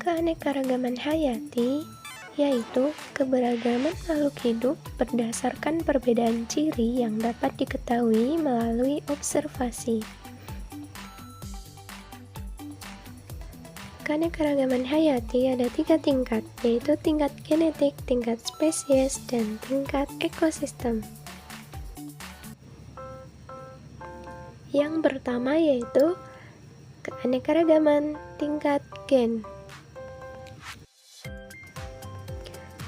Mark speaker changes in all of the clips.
Speaker 1: Keanekaragaman hayati yaitu keberagaman makhluk hidup berdasarkan perbedaan ciri yang dapat diketahui melalui observasi. Keanekaragaman hayati ada 3 tingkat, yaitu tingkat genetik, tingkat spesies, dan tingkat ekosistem. Yang pertama yaitu keanekaragaman tingkat gen.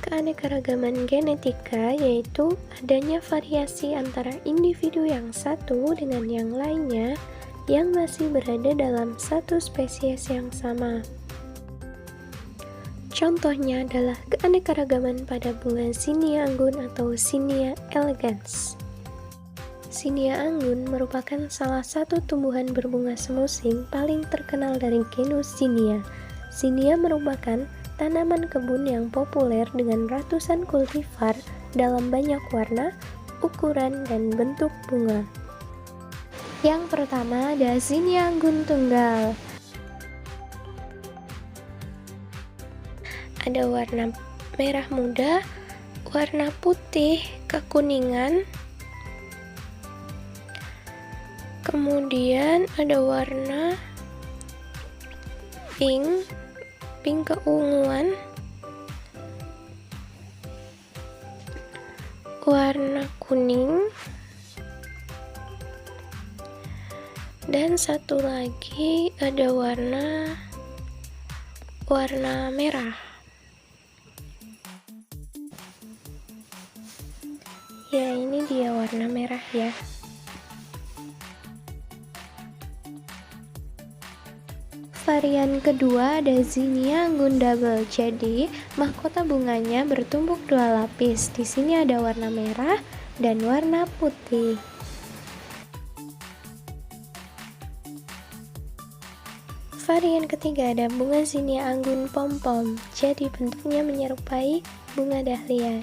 Speaker 1: Keanekaragaman genetika yaitu adanya variasi antara individu yang satu dengan yang lainnya yang masih berada dalam satu spesies yang sama. Contohnya adalah keanekaragaman pada bunga Zinnia anggun atau Zinnia elegans. Zinnia anggun merupakan salah satu tumbuhan berbunga semusim paling terkenal dari genus Zinnia. Zinnia merupakan tanaman kebun yang populer dengan ratusan kultivar dalam banyak warna, ukuran, dan bentuk bunga. Yang pertama ada Zinnia anggun tunggal. Ada warna merah muda, warna putih kekuningan, kemudian ada warna pink keunguan, warna kuning, dan satu lagi ada warna merah. Ya, ini dia warna merah ya. Varian kedua ada Zinnia anggun double. Jadi, mahkota bunganya bertumpuk 2 lapis. Di sini ada warna merah dan warna putih. Varian ketiga ada bunga Zinnia anggun pom-pom. Jadi, bentuknya menyerupai bunga dahlia.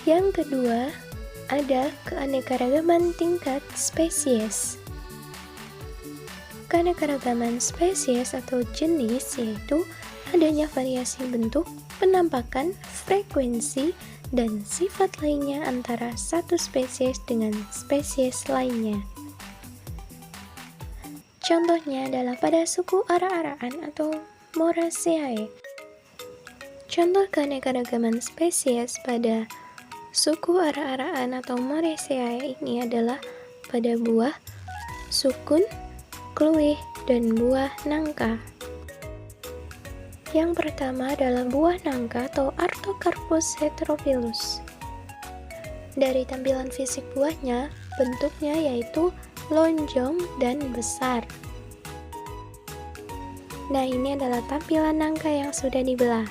Speaker 1: Yang kedua, ada keanekaragaman tingkat spesies. Keanekaragaman spesies atau jenis yaitu adanya variasi bentuk, penampakan, frekuensi, dan sifat lainnya antara satu spesies dengan spesies lainnya. Contohnya adalah pada suku ara-araan atau Moraceae. Contoh keanekaragaman spesies pada suku ara-araan atau Moraceae ini adalah pada buah sukun, kluih, dan buah nangka. Yang pertama adalah buah nangka atau Artocarpus heterophyllus. Dari tampilan fisik buahnya, bentuknya yaitu lonjong dan besar. Nah, ini adalah tampilan nangka yang sudah dibelah.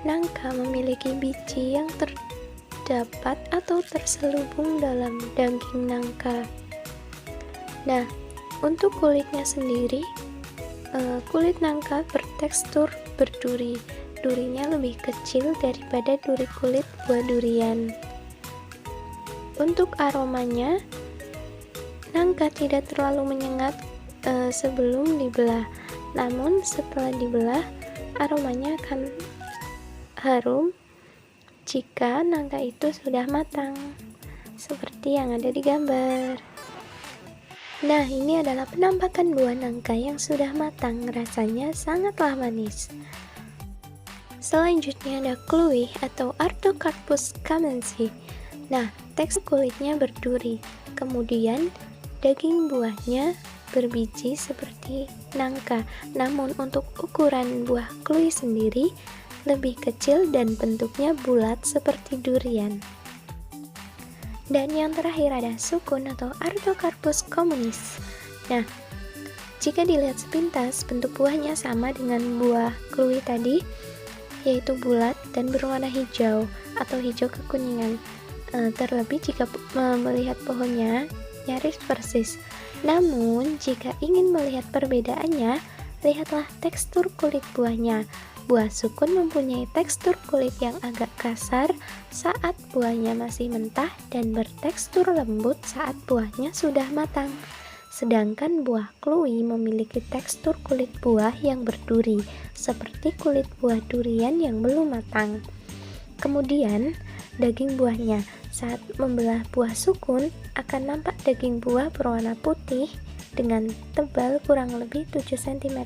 Speaker 1: Nangka memiliki biji yang terdapat atau terselubung dalam daging nangka. Nah, untuk kulitnya sendiri, kulit nangka bertekstur berduri. Durinya lebih kecil daripada duri kulit buah durian. Untuk aromanya, nangka tidak terlalu menyengat sebelum dibelah. Namun setelah dibelah, aromanya akan harum jika nangka itu sudah matang, seperti yang ada di gambar. Nah, ini adalah penampakan buah nangka yang sudah matang, rasanya sangatlah manis. Selanjutnya ada kluih atau Artocarpus camensi. Nah, tekstur kulitnya berduri, kemudian daging buahnya berbiji seperti nangka. Namun untuk ukuran buah kluih sendiri lebih kecil dan bentuknya bulat seperti durian. Dan yang terakhir ada sukun atau Artocarpus communis. Nah, jika dilihat sepintas, bentuk buahnya sama dengan buah kluih tadi, yaitu bulat dan berwarna hijau atau hijau kekuningan. Terlebih jika melihat pohonnya nyaris persis. Namun, jika ingin melihat perbedaannya, lihatlah tekstur kulit buahnya. Buah sukun mempunyai tekstur kulit yang agak kasar saat buahnya masih mentah dan bertekstur lembut saat buahnya sudah matang. Sedangkan buah kluwi memiliki tekstur kulit buah yang berduri, seperti kulit buah durian yang belum matang. Kemudian, daging buahnya. Saat membelah buah sukun, akan nampak daging buah berwarna putih dengan tebal kurang lebih 7 cm.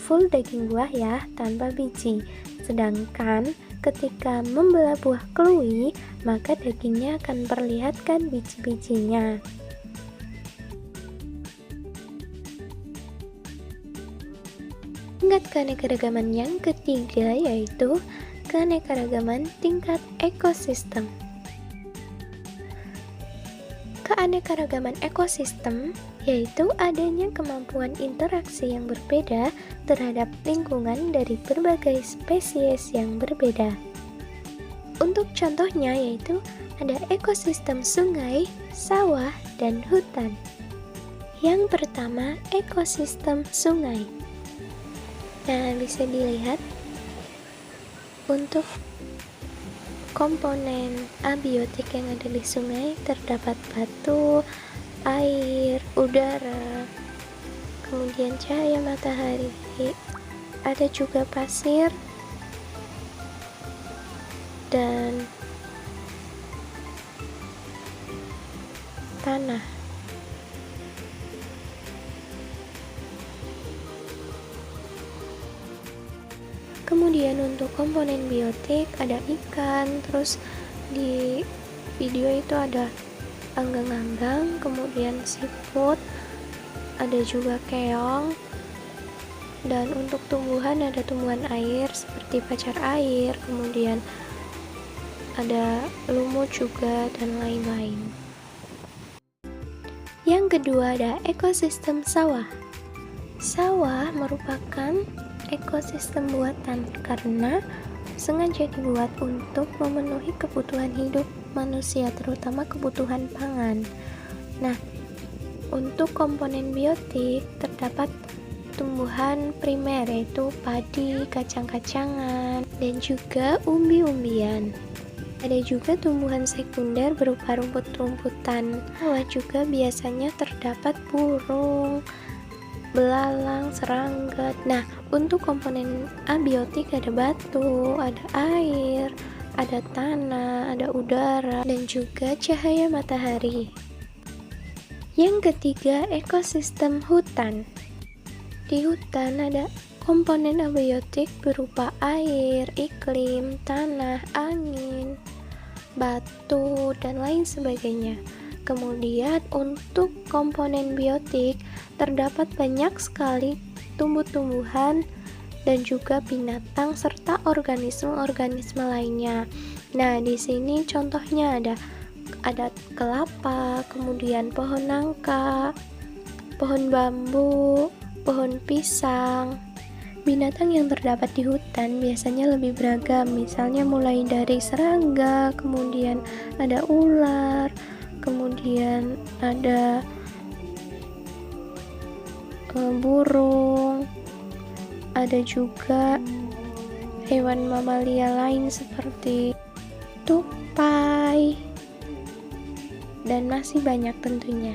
Speaker 1: Full daging buah ya, tanpa biji. Sedangkan ketika membelah buah kluwi, maka dagingnya akan perlihatkan biji-bijinya. Tingkat keanekaragaman yang ketiga yaitu keanekaragaman tingkat ekosistem. Keanekaragaman ekosistem yaitu adanya kemampuan interaksi yang berbeda terhadap lingkungan dari berbagai spesies yang berbeda. Untuk contohnya yaitu ada ekosistem sungai, sawah, dan hutan. Yang pertama, ekosistem sungai. Nah, bisa dilihat untuk komponen abiotik yang ada di sungai terdapat batu, air, udara, kemudian cahaya matahari, ada juga pasir dan tanah. Kemudian untuk komponen biotik ada ikan, terus di video itu ada anggang-anggang, kemudian siput, ada juga keong, dan untuk tumbuhan ada tumbuhan air seperti pacar air, kemudian ada lumut juga, dan lain-lain. Yang kedua ada ekosistem sawah. Sawah merupakan ekosistem buatan karena sengaja dibuat untuk memenuhi kebutuhan hidup manusia, terutama kebutuhan pangan. Nah, untuk komponen biotik terdapat tumbuhan primer yaitu padi, kacang-kacangan, dan juga umbi-umbian. Ada juga tumbuhan sekunder berupa rumput-rumputan. Sawah juga biasanya terdapat burung, belalang, serangga. Nah, untuk komponen abiotik ada batu, ada air, ada tanah, ada udara, dan juga cahaya matahari. Yang ketiga, ekosistem hutan. Di hutan ada komponen abiotik berupa air, iklim, tanah, angin, batu, dan lain sebagainya. Kemudian untuk komponen biotik terdapat banyak sekali tumbuh-tumbuhan dan juga binatang serta organisme-organisme lainnya. Nah, di sini contohnya ada kelapa, kemudian pohon nangka, pohon bambu, pohon pisang. Binatang yang terdapat di hutan biasanya lebih beragam, misalnya mulai dari serangga, kemudian ada ular, kemudian ada burung, ada juga hewan mamalia lain seperti tupai, dan masih banyak tentunya.